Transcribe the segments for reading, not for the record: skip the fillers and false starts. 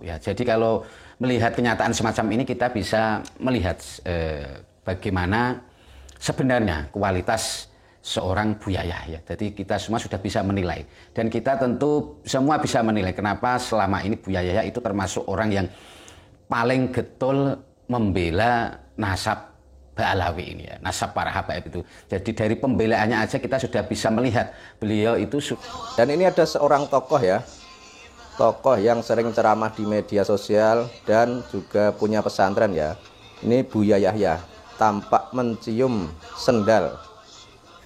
ya. Jadi kalau melihat kenyataan semacam ini kita bisa melihat bagaimana sebenarnya kualitas seorang Buya Yahya. Jadi kita semua sudah bisa menilai dan kita tentu semua bisa menilai kenapa selama ini Buya Yahya itu termasuk orang yang paling getol membela nasab Ba'alawi ini ya, nasab para habaib itu. Jadi dari pembelaannya aja kita sudah bisa melihat beliau itu. Dan ini ada seorang tokoh ya, tokoh yang sering ceramah di media sosial dan juga punya pesantren ya. Ini Buya Yahya, tampak mencium sendal.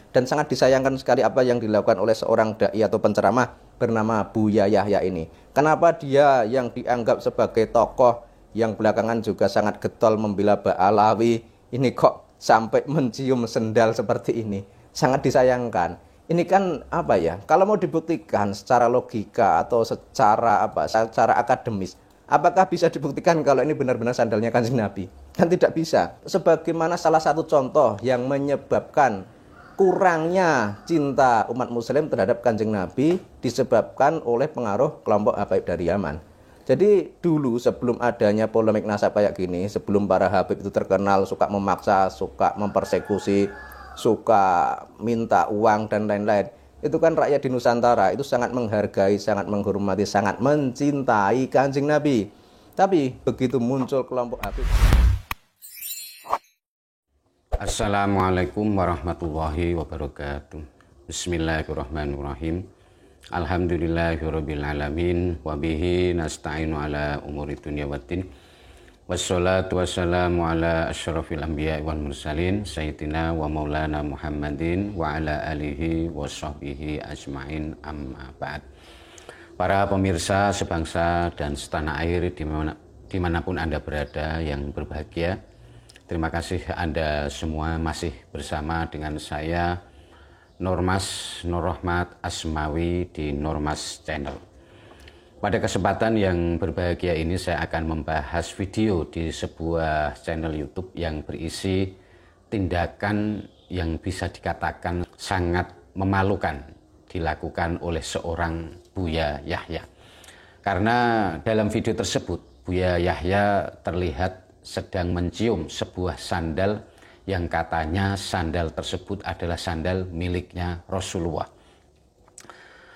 Dan sangat disayangkan sekali apa yang dilakukan oleh seorang dai atau penceramah bernama Buya Yahya ini. Kenapa dia yang dianggap sebagai tokoh yang belakangan juga sangat getol membela Ba'alawi, ini kok sampai mencium sendal seperti ini? Sangat disayangkan. Ini kan apa ya, kalau mau dibuktikan secara logika atau secara akademis, apakah bisa dibuktikan kalau ini benar-benar sandalnya Kanjeng Nabi? Kan tidak bisa. Sebagaimana salah satu contoh yang menyebabkan kurangnya cinta umat muslim terhadap Kanjeng Nabi disebabkan oleh pengaruh kelompok habaib dari Yaman. Jadi dulu sebelum adanya polemik nasab kayak gini, sebelum para habib itu terkenal suka memaksa, suka mempersekusi, suka minta uang dan lain-lain, itu kan rakyat di Nusantara itu sangat menghargai, sangat menghormati, sangat mencintai Kanjeng Nabi. Tapi begitu muncul kelompok habib. Assalamualaikum warahmatullahi wabarakatuh. Bismillahirrahmanirrahim. Alhamdulillahirabbil alamin wa bihi nasta'inu ala umuri dunya waddin. Wassalatu wassalamu ala asyrafil anbiya'i wal mursalin sayyidina wa maulana Muhammadin wa ala alihi wa sahbihi ajmain, amma ba'd. Para pemirsa sebangsa dan setanah air dimanapun Anda berada yang berbahagia, terima kasih Anda semua masih bersama dengan saya Nurmas Nur Rahmat Asmawi di Nurmas Channel. Pada kesempatan yang berbahagia ini saya akan membahas video di sebuah channel YouTube yang berisi tindakan yang bisa dikatakan sangat memalukan dilakukan oleh seorang Buya Yahya. Karena dalam video tersebut Buya Yahya terlihat sedang mencium sebuah sandal yang katanya sandal tersebut adalah sandal miliknya Rasulullah.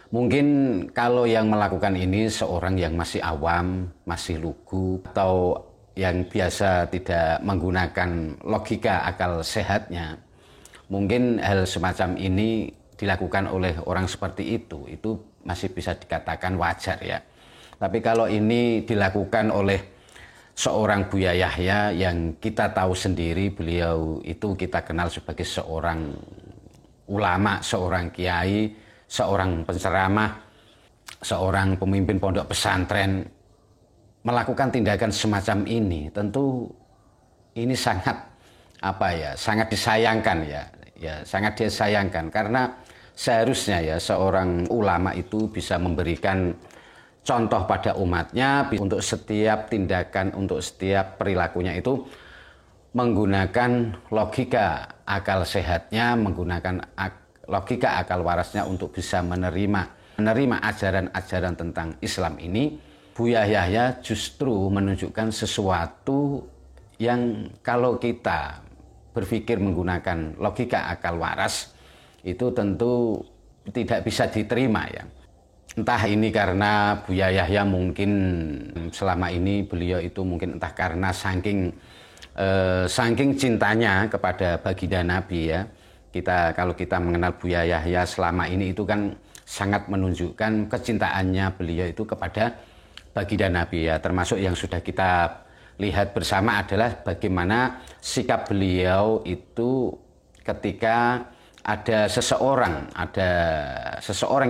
Mungkin kalau yang melakukan ini seorang yang masih awam, masih lugu, atau yang biasa tidak menggunakan logika akal sehatnya, mungkin hal semacam ini dilakukan oleh orang seperti itu masih bisa dikatakan wajar ya. Tapi kalau ini dilakukan oleh seorang Buya Yahya yang kita tahu sendiri, beliau itu kita kenal sebagai seorang ulama, seorang kiai, seorang penceramah, seorang pemimpin pondok pesantren, melakukan tindakan semacam ini, tentu ini sangat sangat disayangkan ya, sangat disayangkan karena seharusnya ya seorang ulama itu bisa memberikan contoh pada umatnya untuk setiap tindakan, untuk setiap perilakunya itu menggunakan logika akal sehatnya, menggunakan logika akal warasnya untuk bisa menerima ajaran-ajaran tentang Islam ini. Buya Yahya justru menunjukkan sesuatu yang kalau kita berpikir menggunakan logika akal waras itu tentu tidak bisa diterima ya. Entah ini karena Buya Yahya mungkin selama ini beliau itu mungkin entah karena saking cintanya kepada baginda Nabi ya. Kalau kita mengenal Buya Yahya selama ini itu kan sangat menunjukkan kecintaannya beliau itu kepada baginda Nabi ya. Termasuk yang sudah kita lihat bersama adalah bagaimana sikap beliau itu ketika ada seseorang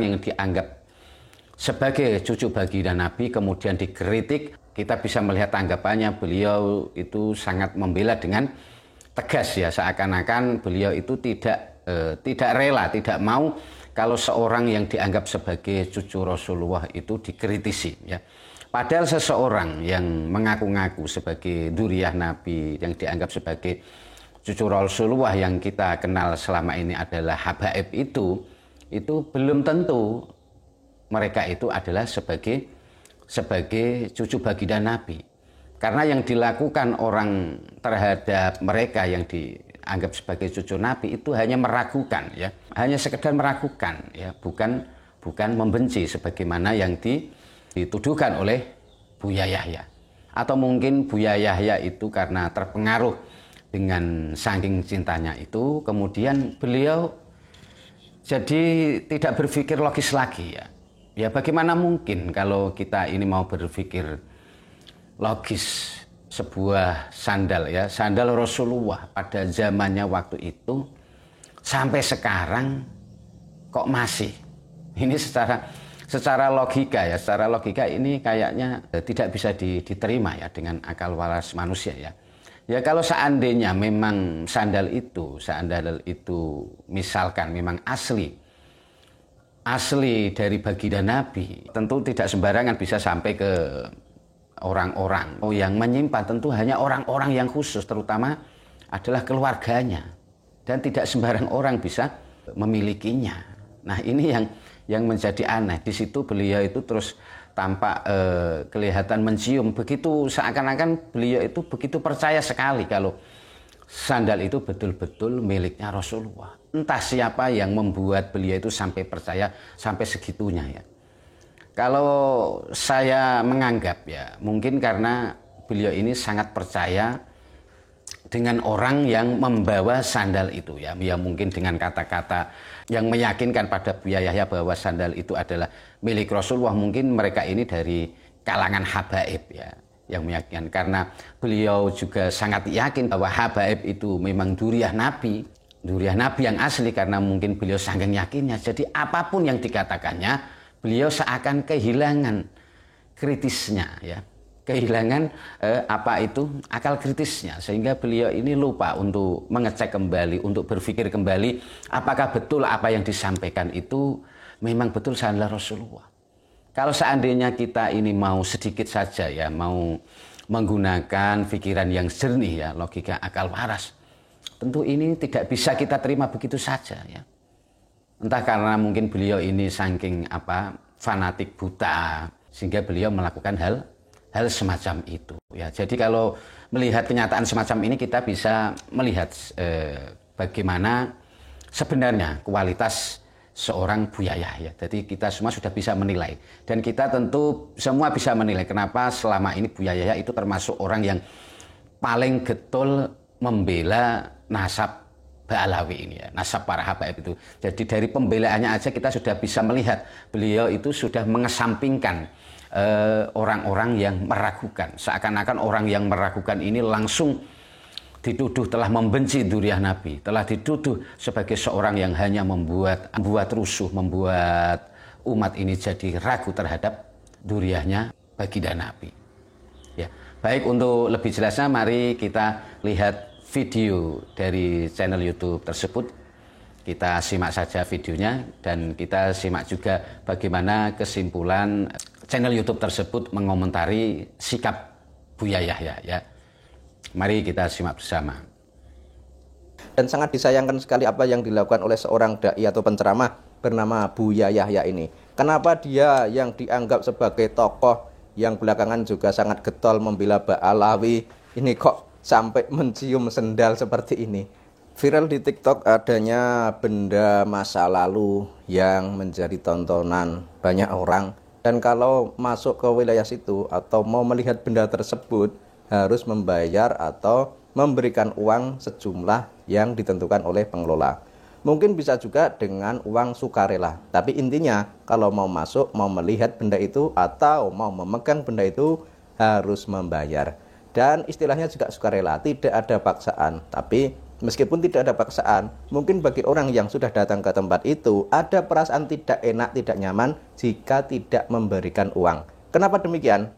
yang dianggap sebagai cucu baginda Nabi kemudian dikritik, kita bisa melihat tanggapannya beliau itu sangat membela dengan tegas ya, seakan-akan beliau itu tidak rela, tidak mau kalau seorang yang dianggap sebagai cucu Rasulullah itu dikritisi ya. Padahal seseorang yang mengaku-ngaku sebagai dzurriyyah Nabi, yang dianggap sebagai cucu Rasulullah yang kita kenal selama ini adalah habaib itu belum tentu mereka itu adalah sebagai sebagai cucu baginda Nabi. Karena yang dilakukan orang terhadap mereka yang dianggap sebagai cucu Nabi itu hanya meragukan, ya, hanya sekedar meragukan, ya, bukan membenci sebagaimana yang dituduhkan oleh Buya Yahya. Atau mungkin Buya Yahya itu karena terpengaruh dengan saking cintanya itu, kemudian beliau jadi tidak berpikir logis lagi, ya. Ya bagaimana mungkin kalau kita ini mau berpikir logis, sebuah sandal, ya, sandal Rasulullah pada zamannya waktu itu sampai sekarang kok masih. Ini secara logika, ya, secara logika ini kayaknya tidak bisa diterima, ya, dengan akal waras manusia, ya. Ya kalau seandainya memang sandal itu misalkan memang asli dari baginda Nabi, tentu tidak sembarangan bisa sampai ke orang-orang yang menyimpan, tentu hanya orang-orang yang khusus, terutama adalah keluarganya, dan tidak sembarang orang bisa memilikinya. Nah ini yang menjadi aneh. Di situ beliau itu terus tampak kelihatan mencium, begitu seakan-akan beliau itu begitu percaya sekali kalau sandal itu betul-betul miliknya Rasulullah. Entah siapa yang membuat beliau itu sampai percaya sampai segitunya, ya. Kalau saya menganggap, ya, mungkin karena beliau ini sangat percaya dengan orang yang membawa sandal itu, ya. Ya mungkin dengan kata-kata yang meyakinkan pada Buya Yahya bahwa sandal itu adalah milik Rasulullah. Mungkin mereka ini dari kalangan habaib, ya, yang meyakinkan. Karena beliau juga sangat yakin bahwa habaib itu memang duriah Nabi yang asli, karena mungkin beliau saking yakinnya. Jadi apapun yang dikatakannya, beliau seakan kehilangan kritisnya, ya, kehilangan akal kritisnya, sehingga beliau ini lupa untuk mengecek kembali, untuk berpikir kembali apakah betul apa yang disampaikan itu memang betul sandal Rasulullah. Kalau seandainya kita ini mau sedikit saja, ya, mau menggunakan pikiran yang jernih, ya, logika akal waras, tentu ini tidak bisa kita terima begitu saja, ya. Entah karena mungkin beliau ini saking fanatik buta, sehingga beliau melakukan hal semacam itu, ya. Jadi kalau melihat kenyataan semacam ini, kita bisa melihat bagaimana sebenarnya kualitas seorang Buya Yahya. Jadi kita semua sudah bisa menilai, dan kita tentu semua bisa menilai kenapa selama ini Buya Yahya itu termasuk orang yang paling getol membela nasab Ba'alawi ini, ya, nasab para habaib itu. Jadi dari pembelaannya aja kita sudah bisa melihat beliau itu sudah mengesampingkan orang-orang yang meragukan. Seakan-akan orang yang meragukan ini langsung dituduh telah membenci duriah Nabi, telah dituduh sebagai seorang yang hanya membuat rusuh, membuat umat ini jadi ragu terhadap duriahnya baginda Nabi. Ya, baik, untuk lebih jelasnya mari kita lihat video dari channel YouTube tersebut. Kita simak saja videonya, dan kita simak juga bagaimana kesimpulan channel YouTube tersebut mengomentari sikap Buya Yahya, ya. Mari kita simak bersama. Dan sangat disayangkan sekali apa yang dilakukan oleh seorang dai atau penceramah bernama Buya Yahya ini. Kenapa dia yang dianggap sebagai tokoh yang belakangan juga sangat getol membela Ba'alawi ini kok sampai mencium sendal seperti ini? Viral di TikTok adanya benda masa lalu yang menjadi tontonan banyak orang, dan kalau masuk ke wilayah situ atau mau melihat benda tersebut harus membayar atau memberikan uang sejumlah yang ditentukan oleh pengelola. Mungkin bisa juga dengan uang sukarela, tapi intinya kalau mau masuk, mau melihat benda itu atau mau memegang benda itu harus membayar. Dan istilahnya juga sukarela, tidak ada paksaan. Tapi meskipun tidak ada paksaan, mungkin bagi orang yang sudah datang ke tempat itu ada perasaan tidak enak, tidak nyaman jika tidak memberikan uang. Kenapa demikian?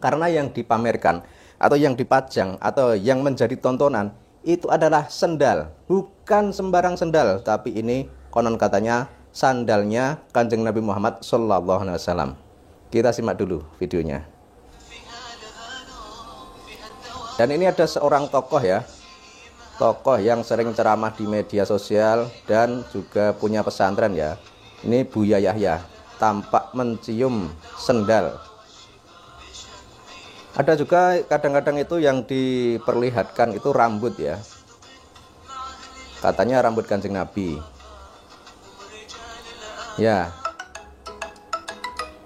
Karena yang dipamerkan atau yang dipajang atau yang menjadi tontonan itu adalah sendal, bukan sembarang sendal, tapi ini konon katanya sandalnya Kanjeng Nabi Muhammad SAW. Kita simak dulu videonya. Dan ini ada seorang tokoh, ya, tokoh yang sering ceramah di media sosial dan juga punya pesantren, ya. Ini Buya Yahya, tampak mencium sendal Ada juga kadang-kadang itu yang diperlihatkan itu rambut ya. Katanya rambut Kanjeng Nabi. Ya,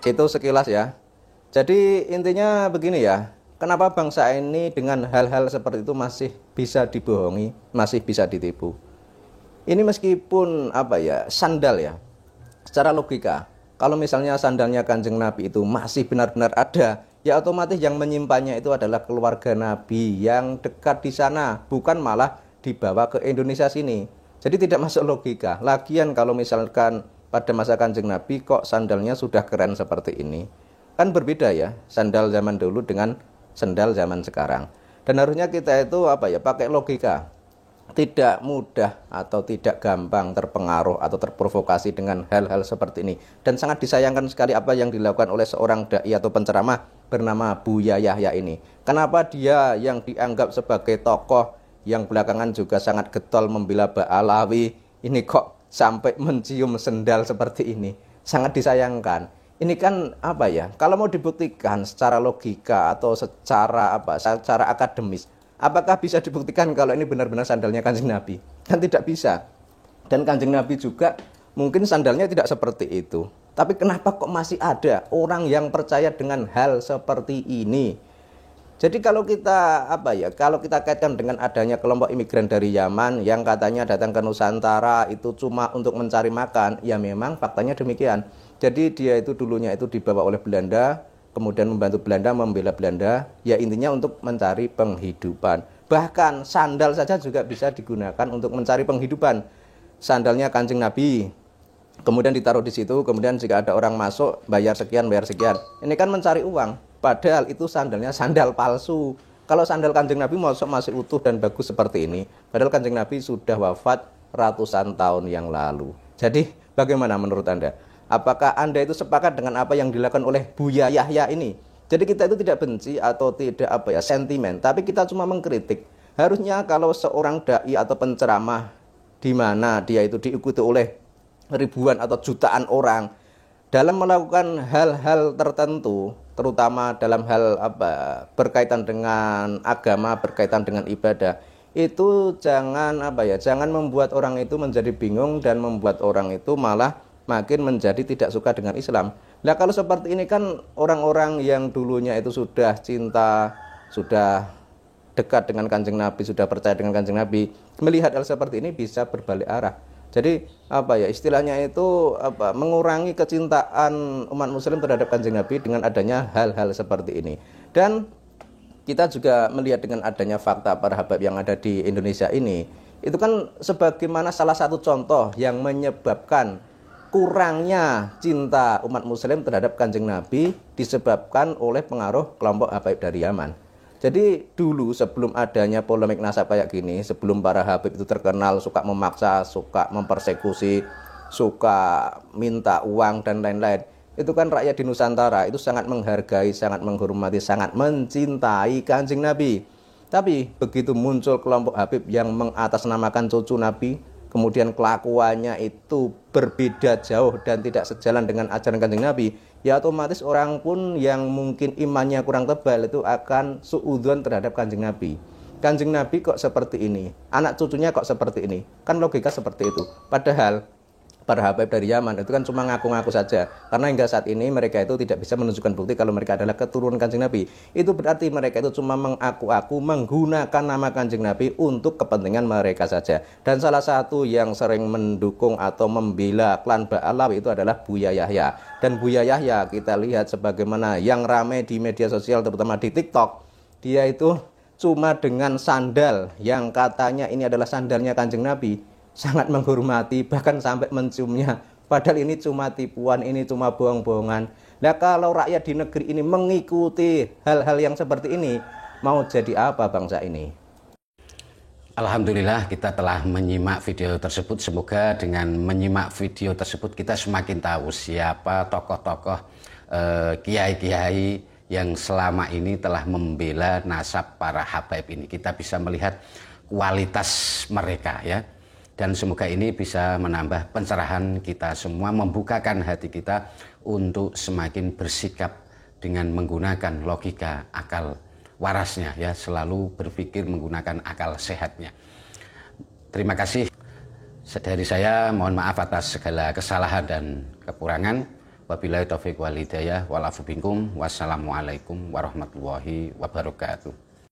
itu sekilas ya. Jadi intinya begini ya. Kenapa bangsa ini dengan hal-hal seperti itu masih bisa dibohongi, masih bisa ditipu? Ini meskipun apa ya, sandal ya. Secara logika, kalau misalnya sandalnya Kanjeng Nabi itu masih benar-benar ada, ya otomatis yang menyimpannya itu adalah keluarga Nabi yang dekat di sana, bukan malah dibawa ke Indonesia sini. Jadi tidak masuk logika. Lagian kalau misalkan pada masa Kanjeng Nabi kok sandalnya sudah keren seperti ini, kan berbeda ya sandal zaman dulu dengan sandal zaman sekarang. Dan harusnya kita itu apa ya, pakai logika, tidak mudah atau tidak gampang terpengaruh atau terprovokasi dengan hal-hal seperti ini. Dan sangat disayangkan sekali apa yang dilakukan oleh seorang dai atau penceramah bernama Buya Yahya ini. Kenapa dia yang dianggap sebagai tokoh yang belakangan juga sangat getol membela Ba'alawi, ini kok sampai mencium sendal seperti ini? Sangat disayangkan. Ini kan apa ya, kalau mau dibuktikan secara logika atau secara akademis, apakah bisa dibuktikan kalau ini benar-benar sandalnya Kanjeng Nabi? Kan tidak bisa. Dan Kanjeng Nabi juga mungkin sandalnya tidak seperti itu. Tapi kenapa kok masih ada orang yang percaya dengan hal seperti ini? Jadi kalau kita kalau kita kaitkan dengan adanya kelompok imigran dari Yaman yang katanya datang ke Nusantara itu cuma untuk mencari makan, ya memang faktanya demikian. Jadi dia itu dulunya itu dibawa oleh Belanda, kemudian membantu Belanda membela Belanda, ya intinya untuk mencari penghidupan. Bahkan sandal saja juga bisa digunakan untuk mencari penghidupan. Sandalnya Kanjeng Nabi, kemudian ditaruh di situ, kemudian jika ada orang masuk bayar sekian. Ini kan mencari uang, padahal itu sandalnya sandal palsu. Kalau sandal Kanjeng Nabi masih utuh dan bagus seperti ini, padahal Kanjeng Nabi sudah wafat ratusan tahun yang lalu. Jadi bagaimana menurut Anda? Apakah Anda itu sepakat dengan apa yang dilakukan oleh Buya Yahya ini? Jadi kita itu tidak benci atau tidak sentimen, tapi kita cuma mengkritik. Harusnya kalau seorang dai atau penceramah di mana dia itu diikuti oleh ribuan atau jutaan orang dalam melakukan hal-hal tertentu, terutama dalam hal berkaitan dengan agama, berkaitan dengan ibadah, itu jangan membuat orang itu menjadi bingung dan membuat orang itu malah makin menjadi tidak suka dengan Islam. Nah kalau seperti ini kan orang-orang yang dulunya itu sudah cinta, sudah dekat dengan Kanjeng Nabi, sudah percaya dengan Kanjeng Nabi, melihat hal seperti ini bisa berbalik arah. Jadi istilahnya itu mengurangi kecintaan umat muslim terhadap Kanjeng Nabi dengan adanya hal-hal seperti ini. Dan kita juga melihat dengan adanya fakta para habab yang ada di Indonesia ini, itu kan sebagaimana salah satu contoh yang menyebabkan kurangnya cinta umat muslim terhadap Kanjeng Nabi disebabkan oleh pengaruh kelompok Habaib dari Yaman. Jadi dulu sebelum adanya polemik nasab kayak gini, sebelum para Habib itu terkenal suka memaksa, suka mempersekusi, suka minta uang dan lain-lain, itu kan rakyat di Nusantara itu sangat menghargai, sangat menghormati, sangat mencintai Kanjeng Nabi. Tapi begitu muncul kelompok Habib yang mengatasnamakan cucu Nabi, kemudian kelakuannya itu berbeda jauh dan tidak sejalan dengan ajaran Kanjeng Nabi, ya otomatis orang pun yang mungkin imannya kurang tebal itu akan suudzon terhadap Kanjeng Nabi. Kanjeng Nabi kok seperti ini, anak cucunya kok seperti ini, kan logika seperti itu. Padahal para Habaib dari Yaman itu kan cuma ngaku-ngaku saja, karena hingga saat ini mereka itu tidak bisa menunjukkan bukti kalau mereka adalah keturunan Kanjeng Nabi. Itu berarti mereka itu cuma mengaku-aku menggunakan nama Kanjeng Nabi untuk kepentingan mereka saja. Dan salah satu yang sering mendukung atau membela klan Ba'alawi itu adalah Buya Yahya. Dan Buya Yahya kita lihat sebagaimana yang ramai di media sosial terutama di TikTok, dia itu cuma dengan sandal yang katanya ini adalah sandalnya Kanjeng Nabi, sangat menghormati, bahkan sampai menciumnya. Padahal ini cuma tipuan, ini cuma bohong-bohongan. Nah kalau rakyat di negeri ini mengikuti hal-hal yang seperti ini, mau jadi apa bangsa ini? Alhamdulillah kita telah menyimak video tersebut. Semoga dengan menyimak video tersebut kita semakin tahu siapa tokoh-tokoh kiai-kiai yang selama ini telah membela nasab para habaib ini. Kita bisa melihat kualitas mereka ya. Dan semoga ini bisa menambah pencerahan kita semua, membukakan hati kita untuk semakin bersikap dengan menggunakan logika akal warasnya, ya, selalu berpikir menggunakan akal sehatnya. Terima kasih. Dari saya mohon maaf atas segala kesalahan dan kekurangan. Wabillahi taufiq wal hidayah wal afu minkum. Wassalamualaikum warahmatullahi wabarakatuh.